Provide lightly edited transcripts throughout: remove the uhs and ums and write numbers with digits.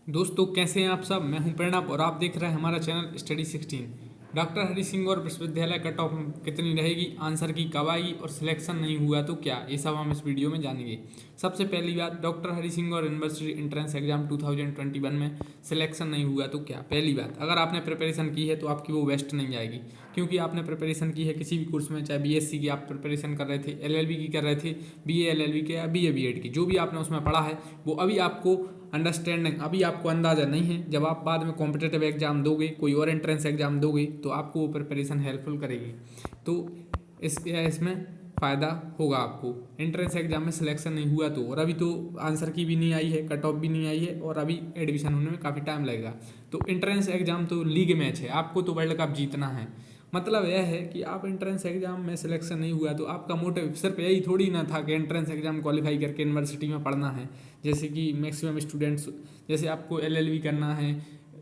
दोस्तों कैसे हैं आप सब। मैं हूं प्रणब और आप देख रहे हैं हमारा channel study 16। Doctor Hari Singh और विश्वविद्यालय कट ऑफ कितनी रहेगी, आंसर की कब आएगी और सिलेक्शन नहीं हुआ तो क्या, ये सब हम इस वीडियो में जानेंगे। सबसे पहली बात, डॉक्टर हरि सिंह और यूनिवर्सिटी एंट्रेंस एग्जाम 2021 में सिलेक्शन नहीं हुआ तो क्या। पहली बात, अगर आपने प्रिपरेशन की है तो आपकी वो वेस्ट नहीं जाएगी, क्योंकि आपने प्रिपरेशन की है किसी भी कोर्स में, चाहे बीएससी की आप प्रिपरेशन कर रहे थे, एलएलबी की कर रहे थे, बीए एलएलबी के या बीए बीएड की, जो भी आपने उसमें पढ़ा है वो अभी आपको अंडरस्टैंडिंग, अभी आपको अंदाज़ा नहीं है। जब आप बाद में कॉम्पिटिटिव एग्जाम दोगे, कोई और एंट्रेंस एग्जाम दोगे, तो आपको वो प्रिपरेशन हेल्पफुल करेगी। तो इसमें फ़ायदा होगा आपको। एंट्रेंस एग्जाम में सिलेक्शन नहीं हुआ तो, और अभी तो आंसर की भी नहीं आई है, कट ऑफ भी नहीं आई है, और अभी एडमिशन होने में काफ़ी टाइम लगेगा। तो एंट्रेंस एग्जाम तो लीग मैच है, आपको तो वर्ल्ड कप जीतना है। मतलब यह है कि आप एंट्रेंस एग्जाम में सिलेक्शन नहीं हुआ तो आपका मोटिव सिर्फ यही थोड़ी ना था कि एंट्रेंस एग्जाम क्वालिफाई करके यूनिवर्सिटी में पढ़ना है। जैसे कि मैक्सिमम स्टूडेंट्स, जैसे आपको एलएलबी करना है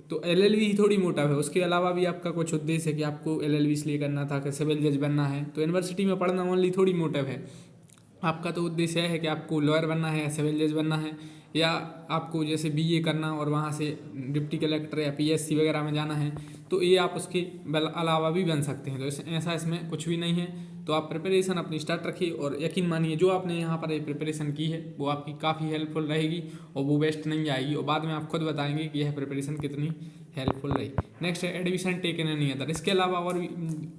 तो एलएलबी ही थोड़ी मोटिव है, उसके अलावा भी आपका कुछ उद्देश्य है कि आपको एलएलबी इसलिए करना था कि सिविल जज बनना है। तो यूनिवर्सिटी में पढ़ना ओनली थोड़ी मोटिव है, आपका तो उद्देश्य है कि आपको लॉयर बनना है या सिविल जज बनना है, या आपको जैसे बीए करना और वहाँ से डिप्टी कलेक्टर या पीएससी वगैरह में जाना है, तो ये आप उसके अलावा भी बन सकते हैं। तो ऐसा इसमें कुछ भी नहीं है। तो आप प्रिपरेशन अपनी स्टार्ट रखिए और यकीन मानिए जो आपने यहाँ पर प्रिपरेशन की है वो आपकी काफ़ी हेल्पफुल रहेगी और वो वेस्ट नहीं आएगी, और बाद में आप खुद बताएंगे कि यह प्रिपरेशन कितनी हेल्पफुल रही। नेक्स्ट है एडमिशन टेकन एनी अदर। इसके अलावा और भी,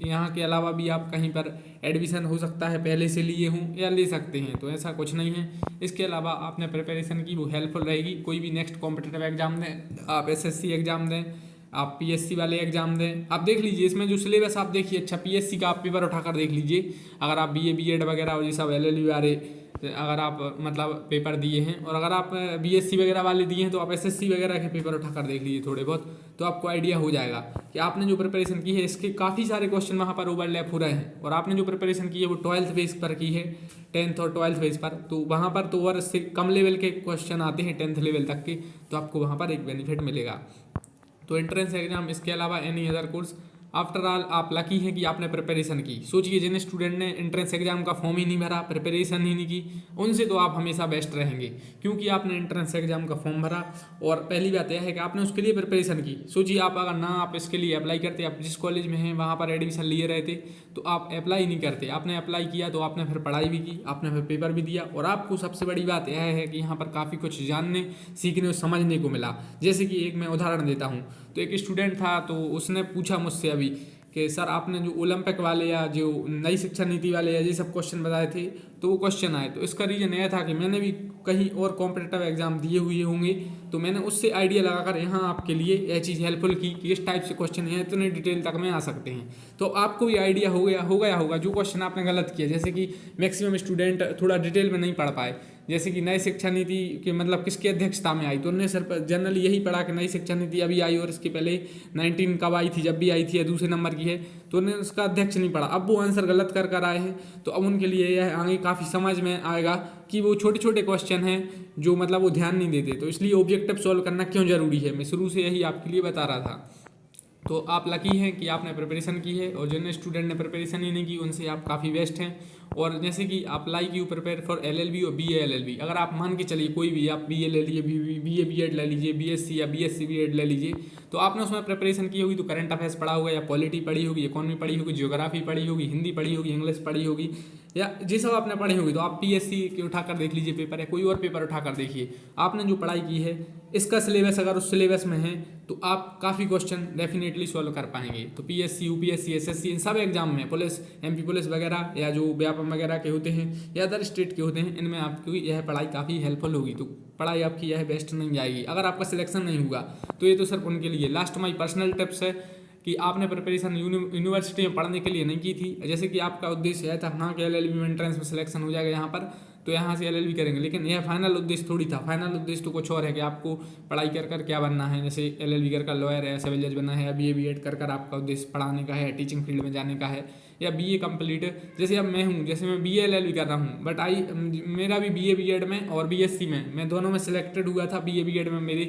यहाँ के अलावा भी आप कहीं पर एडमिशन हो सकता है पहले से लिए हों या ले सकते हैं, तो ऐसा कुछ नहीं है। इसके अलावा आपने प्रिपरेशन की वो हेल्पफुल रहेगी। कोई भी नेक्स्ट कॉम्पिटिटिव एग्जाम दें, आप एसएससी एग्जाम दें, आप पीएससी वाले एग्जाम दें, आप देख लीजिए इसमें जो सिलेबस आप देखिए। अच्छा, पीएससी का आप पेपर उठाकर देख लीजिए, अगर आप बीए बीएड वगैरह और ये सब एलएलबी वाले अगर आप मतलब पेपर दिए हैं, और अगर आप बीएससी वगैरह वाले दिए हैं, तो आप एसएससी वगैरह के पेपर उठाकर देख लीजिए थोड़े बहुत, तो आपको आइडिया हो जाएगा कि आपने जो प्रिपरेशन की है इसके काफ़ी सारे क्वेश्चन वहाँ पर ओवरलैप हो रहे हैं। और आपने जो प्रिपरेशन की है वो 12th बेस पर की है, 10th और 12th बेस पर, तो वहाँ पर तो और इससे कम लेवल के क्वेश्चन आते हैं 10th लेवल तक के, तो आपको वहाँ पर एक बेनिफिट मिलेगा। तो एंट्रेंस एग्जाम, इसके अलावा any other course, after all आप लकी हैं कि आपने प्रिपरेशन की। सोचिए जिन स्टूडेंट ने एंट्रेंस एग्जाम का फॉर्म ही नहीं भरा, प्रिपरेशन ही नहीं की, उनसे तो आप हमेशा बेस्ट रहेंगे, क्योंकि आपने एंट्रेंस एग्जाम का फॉर्म भरा और पहली बात यह है कि आपने उसके लिए प्रिपरेशन की। सोचिए आप अगर ना आप इसके लिए अप्लाई करते, आप जिस कॉलेज में हैं वहाँ पर एडमिशन लिए रहे थे, तो आप अप्लाई नहीं करते। आपने अप्लाई किया तो आपने फिर पढ़ाई भी की, आपने फिर पेपर भी दिया, और आपको सबसे बड़ी बात यह है कि यहाँ पर काफ़ी कुछ जानने, सीखने और समझने को मिला। जैसे कि एक मैं उदाहरण देता हूँ, तो एक स्टूडेंट था, तो उसने पूछा मुझसे अभी कि सर आपने जो ओलंपिक वाले या जो नई शिक्षा नीति वाले या ये सब क्वेश्चन बताए थे, तो वो क्वेश्चन आए। तो इसका रीज़न यह था कि मैंने भी कहीं और कॉम्पिटिटिव एग्जाम दिए हुए होंगे, तो मैंने उससे आइडिया लगाकर यहाँ आपके लिए यह चीज़ हेल्पफुल की कि इस टाइप से क्वेश्चन हैं, इतने डिटेल तक में आ सकते हैं। तो आपको भी आइडिया हो गया होगा जो क्वेश्चन आपने गलत किया। जैसे कि मैक्सिमम स्टूडेंट थोड़ा डिटेल में नहीं पढ़ पाए, जैसे कि नई शिक्षा नीति के मतलब किसकी अध्यक्षता में आई, तो उन्होंने सिर्फ जनरली यही पढ़ा कि नई शिक्षा नीति अभी आई और इसके पहले 19 कब आई थी, जब भी आई थी, या दूसरे नंबर की है, तो उन्होंने उसका अध्यक्ष नहीं पढ़ा। अब वो आंसर गलत कर आए हैं, तो अब उनके लिए यह आगे काफ़ी समझ में आएगा कि वो छोटे छोटे क्वेश्चन हैं जो मतलब वो ध्यान नहीं देते। तो इसलिए ऑब्जेक्टिव सॉल्व करना क्यों ज़रूरी है, मैं शुरू से यही आपके लिए बता रहा था। तो आप लकी हैं कि आपने प्रिपरेशन की है, और जिन स्टूडेंट ने प्रिपरेशन ही नहीं की उनसे आप काफ़ी बेस्ट हैं। और जैसे कि अप्लाई की प्रिपेयर फॉर एलएलबी और बीए एलएलबी, अगर आप मान के चलिए कोई भी, आप बीए ले लीजिए, बीए बीएड ले लीजिए, बीएससी या बीएससी बीएड ले लीजिए, तो आपने उसमें प्रिपरेशन की होगी, तो करंट अफेयर्स पढ़ा होगा, या पॉलिटी पढ़ी होगी, इकोनॉमी पढ़ी होगी, ज्योग्राफी पढ़ी होगी, हिंदी पढ़ी होगी, इंग्लिश पढ़ी होगी, या ये सब आपने पढ़ी होगी, तो आप पीएससी के उठाकर देख लीजिए पेपर, या कोई और पेपर उठाकर देखिए। आपने जो पढ़ाई की है इसका सिलेबस अगर उस सिलेबस में है, तो आप काफ़ी क्वेश्चन डेफिनेटली सॉल्व कर पाएंगे। तो पीएससी, यूपीएससी, एसएससी, इन सब एग्जाम में, पुलिस, एमपी पुलिस वगैरह, या जो व्यापम वगैरह के होते हैं या अदर स्टेट के होते हैं, इनमें आपकी यह पढ़ाई काफ़ी हेल्पफुल होगी। तो पढ़ाई आपकी यह बेस्ट नहीं जाएगी। अगर आपका सिलेक्शन नहीं हुआ तो ये तो सिर्फ उनके लिए। लास्ट माई पर्सनल टिप्स है कि आपने प्रिपरेशन यूनिवर्सिटी में पढ़ने के लिए नहीं की थी। जैसे कि आपका उद्देश्य यह था हाँ कि एलएलबी में एंट्रेंस में सिलेक्शन हो जाएगा यहाँ पर, तो यहाँ से एलएलबी करेंगे, लेकिन यह फाइनल उद्देश्य थोड़ी था। फाइनल उद्देश्य तो कुछ और है कि आपको पढ़ाई कर क्या बनना है, जैसे एलएलबी कर लॉयर है, सिविल जज बनना है, या बीए बीएड कर आपका उद्देश्य पढ़ाने का है, टीचिंग फील्ड में जाने का है, या बीए कंप्लीट, जैसे अब मैं हूँ, जैसे मैं बीए एलएलबी कर रहा हूँ, बट मेरा भी बीए बीएड में और बीएससी में, मैं दोनों में सिलेक्टेड हुआ था। बीए बीएड में मेरी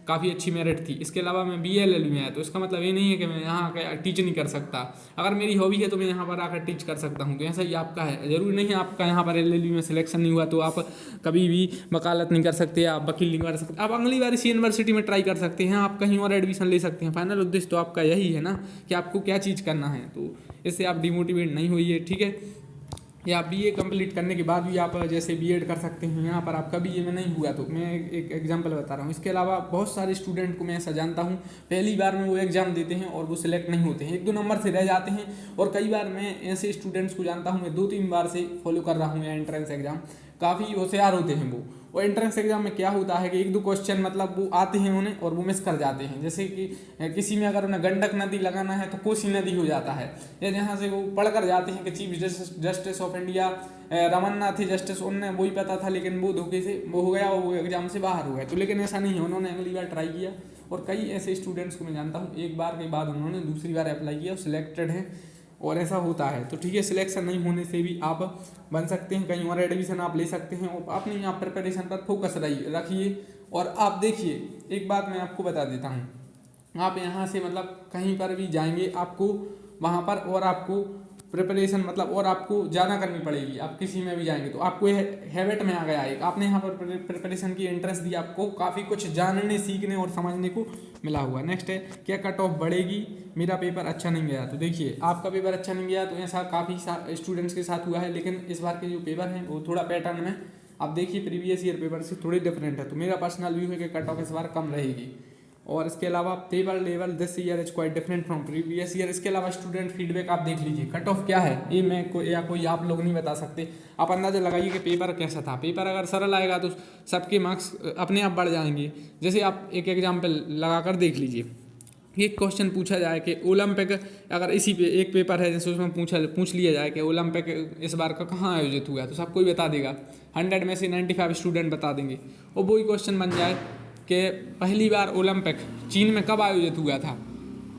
काफ़ी अच्छी मेरिट थी। इसके अलावा मैं बीए एलएलबी में आया, तो इसका मतलब ये नहीं है कि मैं यहाँ आकर टीच नहीं कर सकता। अगर मेरी हॉबी है तो मैं यहाँ पर आकर टीच कर सकता हूँ। तो ऐसा ही आपका है, ज़रूरी नहीं है आपका यहाँ पर एलएलबी में सिलेक्शन नहीं हुआ तो आप कभी भी वकालत नहीं कर सकते, आप वकील नहीं कर सकते। आप अगली बार इसी यूनिवर्सिटी में ट्राई कर सकते हैं, आप कहीं और एडमिशन ले सकते हैं। फाइनल उद्देश्य तो आपका यही है ना कि आपको क्या चीज़ करना है, तो इससे आप डिमोटिवेट नहीं होइए, ठीक है। या बीए कंप्लीट करने के बाद भी आप जैसे बीएड कर सकते हैं। यहाँ पर आपका बीए में नहीं हुआ तो मैं एक एग्जांपल बता रहा हूँ। इसके अलावा बहुत सारे स्टूडेंट को मैं ऐसा जानता हूँ, पहली बार में वो एग्ज़ाम देते हैं और वो सिलेक्ट नहीं होते हैं, 1-2 नंबर से रह जाते हैं। और कई बार मैं ऐसे स्टूडेंट्स को जानता हूँ, मैं 2-3 बार से फॉलो कर रहा हूँ एंट्रेंस एग्ज़ाम, काफ़ी होशियार होते हैं वो। और एंट्रेंस एग्जाम में क्या होता है कि 1-2 क्वेश्चन मतलब वो आते हैं उन्हें और वो मिस कर जाते हैं। जैसे कि किसी में अगर उन्हें गंडक नदी लगाना है तो कोसी नदी हो जाता है, या जहाँ से वो पढ़ कर जाते हैं कि chief justice of India Ramana थे जस्टिस, उन्हें वही पता था लेकिन वो धोखे से वो हो गया और वो एग्जाम से बाहर हो गया। तो लेकिन ऐसा नहीं है, उन्होंने अगली बार ट्राई किया। और कई ऐसे स्टूडेंट्स को मैं जानता हूँ, एक बार के बाद उन्होंने दूसरी बार अप्लाई किया और सिलेक्टेड हैं, और ऐसा होता है। तो ठीक है, सिलेक्शन नहीं होने से भी आप बन सकते हैं, कहीं और एडमिशन आप ले सकते हैं। और अपने यहाँ प्रिपरेशन पर फोकस रखिए। और आप देखिए, एक बात मैं आपको बता देता हूँ, आप यहाँ से मतलब कहीं पर भी जाएंगे आपको वहाँ पर और आपको प्रिपरेशन मतलब और आपको ज़्यादा करनी पड़ेगी। आप किसी में भी जाएंगे तो आपको यह हैबिट में आ गया है, आपने यहाँ पर प्रिपरेशन की इंटरेस्ट दी, आपको काफ़ी कुछ जानने सीखने और समझने को मिला हुआ। नेक्स्ट है, क्या कट ऑफ बढ़ेगी? मेरा पेपर अच्छा नहीं गया। तो देखिए, आपका पेपर अच्छा नहीं गया तो ऐसा काफ़ी स्टूडेंट्स के साथ हुआ है, लेकिन इस बार के जो पेपर हैं वो थोड़ा पैटर्न में आप देखिए प्रीवियस ईयर पेपर से थोड़ी डिफरेंट है। तो मेरा पर्सनल व्यू है कि कट ऑफ इस बार कम रहेगी। और इसके अलावा paper level this year is quite different from previous year. इसके अलावा स्टूडेंट फीडबैक आप देख लीजिए, कट ऑफ क्या है ये मैं कोई आप लोग नहीं बता सकते। आप अंदाजा लगाइए कि पेपर कैसा था। पेपर अगर सरल आएगा तो सबके मार्क्स अपने आप बढ़ जाएंगे। जैसे आप एक एग्जाम्पल लगा कर देख लीजिए, एक क्वेश्चन पूछा जाए कि ओलंपिक, अगर इसी पे एक पेपर है जैसे उसमें पूछ लिया जाए कि ओलंपिक इस बार का कहाँ आयोजित हुआ है, तो सब कोई बता देगा, 100 में से 95 स्टूडेंट बता देंगे। और वही क्वेश्चन बन जाए कि पहली बार ओलंपिक चीन में कब आयोजित हुआ था,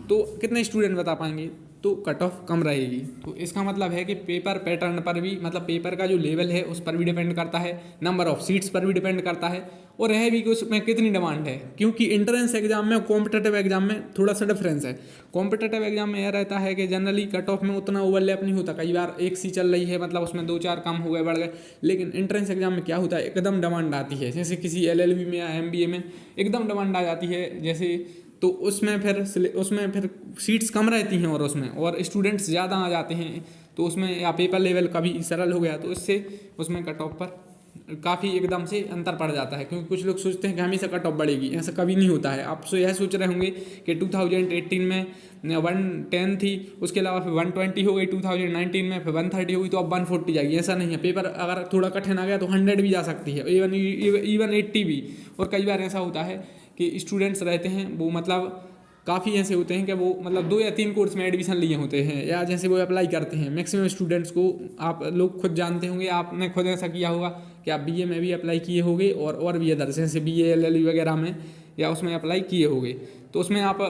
तो कितने स्टूडेंट बता पाएंगे? तो कट ऑफ कम रहेगी। तो इसका मतलब है कि पेपर पैटर्न पर भी मतलब पेपर का जो लेवल है उस पर भी डिपेंड करता है, नंबर ऑफ सीट्स पर भी डिपेंड करता है, और यह भी कि उसमें कितनी डिमांड है। क्योंकि इंट्रेंस एग्जाम में कॉम्पिटेटिव एग्जाम में थोड़ा सा डिफरेंस है। कॉम्पिटेटिव एग्जाम में यह रहता है कि जनरली कट ऑफ में उतना ओवरलैप नहीं होता, कई बार एक सी चल रही है मतलब उसमें 2-4 कम हो गए बढ़ गए। लेकिन इंट्रेंस एग्जाम में क्या होता है, एकदम डिमांड आती है, जैसे किसी एलएलबी में या एमबीए में एकदम डिमांड आ जाती है जैसे, तो उसमें फिर सीट्स कम रहती हैं और उसमें और स्टूडेंट्स ज़्यादा आ जाते हैं। तो उसमें या पेपर लेवल कभी सरल हो गया तो इससे उसमें कट ऑफ पर काफ़ी एकदम से अंतर पड़ जाता है। क्योंकि कुछ लोग सोचते हैं कि हमेशा कट ऑफ बढ़ेगी, ऐसा कभी नहीं होता है। आप यह सोच रहे होंगे कि 2018 में 110 थी, उसके अलावा फिर 120 हो गई, 2019 में फिर 130 हो गई, तो अब 140 जाएगी, ऐसा नहीं है। पेपर अगर थोड़ा कठिन आ गया तो 100 भी जा सकती है, इवन 80 भी। और कई बार ऐसा होता है कि स्टूडेंट्स रहते हैं वो मतलब काफ़ी ऐसे होते हैं कि वो मतलब 2 या 3 कोर्स में एडमिशन लिए होते हैं, या जैसे वो अप्लाई करते हैं। मैक्सिमम स्टूडेंट्स को आप लोग खुद जानते होंगे, आपने खुद ऐसा किया होगा कि आप बीए में भी अप्लाई किए होंगे और भी अदर जैसे बीए एलएलबी वगैरह में या उसमें अप्लाई किए होंगे। तो उसमें आप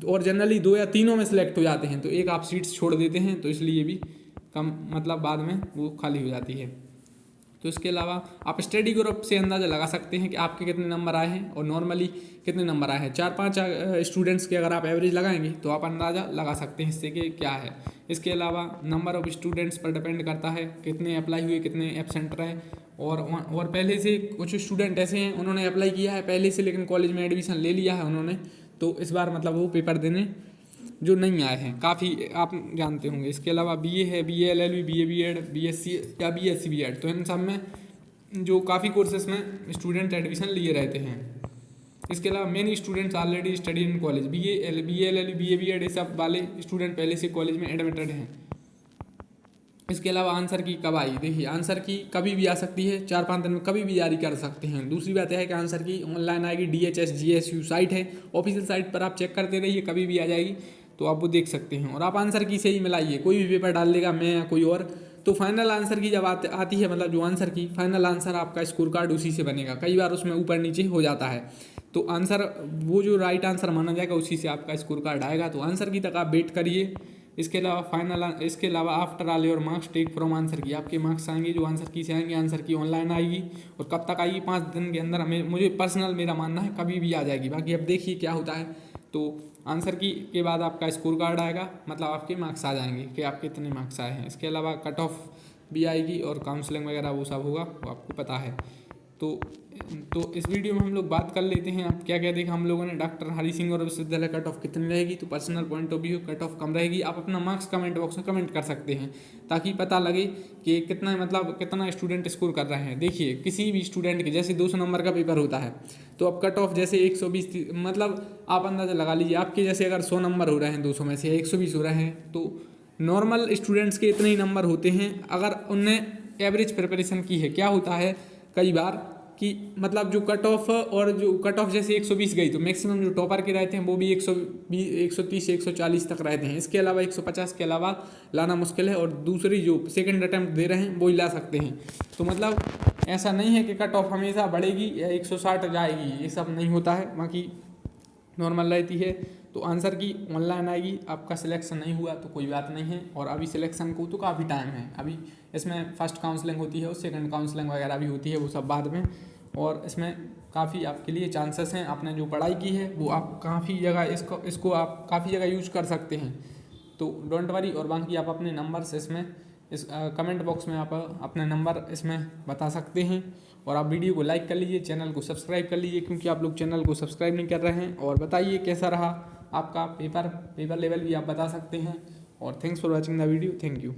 और जनरली 2 या 3 में सिलेक्ट हो जाते हैं, तो एक आप सीट्स छोड़ देते हैं, तो इसलिए भी कम मतलब बाद में वो खाली हो जाती है। तो इसके अलावा आप स्टडी ग्रुप से अंदाज़ा लगा सकते हैं कि आपके कितने नंबर आए हैं और नॉर्मली कितने नंबर आए हैं। 4-5 स्टूडेंट्स के अगर आप एवरेज लगाएंगे तो आप अंदाज़ा लगा सकते हैं इससे कि क्या है। इसके अलावा नंबर ऑफ स्टूडेंट्स पर डिपेंड करता है, कितने अप्लाई हुए कितने एब्सेंट रहे। और पहले से कुछ स्टूडेंट ऐसे हैं उन्होंने अप्लाई किया है पहले से, लेकिन कॉलेज में एडमिशन ले लिया है उन्होंने, तो इस बार मतलब वो पेपर देने जो नहीं आए हैं, काफ़ी आप जानते होंगे। इसके अलावा बीए है, BA LLB, BA BEd, BSc या बीएससी बीएड, तो इन सब में जो काफ़ी कोर्सेज में स्टूडेंट एडमिशन लिए रहते हैं। इसके अलावा many students already study in college, BA LLB, BA BEd, ये सब वाले स्टूडेंट पहले से कॉलेज में एडमिटेड हैं। इसके अलावा आंसर की कब आई? देखिए, आंसर की कभी भी आ सकती है, 4-5 दिन में कभी भी जारी कर सकते हैं। दूसरी बात यह है कि आंसर की ऑनलाइन आएगी, DHS GSU साइट है, ऑफिशियल साइट पर आप चेक करते रहिए, कभी भी आ जाएगी, तो आप वो देख सकते हैं। और आप आंसर की से ही मिलाइए, कोई भी पेपर डाल देगा मैं या कोई और, तो फाइनल आंसर की जब आती है मतलब जो आंसर की फाइनल आंसर आपका स्कोर कार्ड उसी से बनेगा। कई बार उसमें ऊपर नीचे हो जाता है, तो आंसर वो जो राइट आंसर माना जाएगा उसी से आपका स्कोर कार्ड आएगा। तो आंसर की तक आप वेट करिए। इसके अलावा after all your marks take from answer key, आपके मार्क्स आएंगे जो आंसर की से आएंगे, आंसर की ऑनलाइन आएगी और कब तक आएगी, 5 दिन के अंदर। मुझे पर्सनल मेरा मानना है कभी भी आ जाएगी, बाकी अब देखिए क्या होता है। तो आंसर की के बाद आपका स्कोर कार्ड आएगा, मतलब आपके मार्क्स आ जाएंगे कि आपके कितने मार्क्स आए हैं। इसके अलावा कट ऑफ भी आएगी और काउंसलिंग वगैरह वो सब होगा, वो आपको पता है। तो इस वीडियो में हम लोग बात कर लेते हैं अब क्या क्या देखा हम लोगों ने। डॉक्टर हरि सिंह और विश्वविद्यालय कट ऑफ कितनी रहेगी, तो personal point of view cut off कम रहेगी। आप अपना मार्क्स कमेंट बॉक्स में कमेंट कर सकते हैं ताकि पता लगे कि कितना स्टूडेंट स्कोर कर रहे हैं। देखिए किसी भी स्टूडेंट के जैसे 200 नंबर का पेपर होता है, तो अब कट ऑफ जैसे 120, मतलब आप अंदाज़ा लगा लीजिए आपके जैसे अगर 100 नंबर हो रहे हैं 200 में से 120 हो रहे हैं, तो नॉर्मल स्टूडेंट्स के इतने ही नंबर होते हैं अगर उनने एवरेज प्रिपरेशन की है। क्या होता है कई बार कि मतलब जो कट ऑफ जैसे 120 गई, तो मैक्सिमम जो टॉपर के रहते हैं वो भी 120, 130, 140 तक रहते हैं। इसके अलावा 150 के अलावा लाना मुश्किल है, और दूसरी जो सेकंड अटैम्प्ट दे रहे हैं वो ही ला सकते हैं। तो मतलब ऐसा नहीं है कि कट ऑफ हमेशा बढ़ेगी या 160 जाएगी, ये सब नहीं होता है, बाकी नॉर्मल रहती है। तो आंसर की ऑनलाइन आएगी। आपका सिलेक्शन नहीं हुआ तो कोई बात नहीं है, और अभी सिलेक्शन को तो काफ़ी टाइम है। अभी इसमें फर्स्ट काउंसलिंग होती है और सेकंड काउंसलिंग वगैरह भी होती है, वो सब बाद में। और इसमें काफ़ी आपके लिए चांसेस हैं। आपने जो पढ़ाई की है वो आप काफ़ी जगह इसको आप काफ़ी जगह यूज कर सकते हैं, तो डोंट वरी। और बाकी आप अपने नंबर्स इस कमेंट बॉक्स में आप अपने नंबर इसमें बता सकते हैं। और आप वीडियो को लाइक कर लीजिए, चैनल को सब्सक्राइब कर लीजिए, क्योंकि आप लोग चैनल को सब्सक्राइब नहीं कर रहे हैं। और बताइए कैसा रहा आपका पेपर लेवल भी आप बता सकते हैं। और thanks for watching the video, thank you.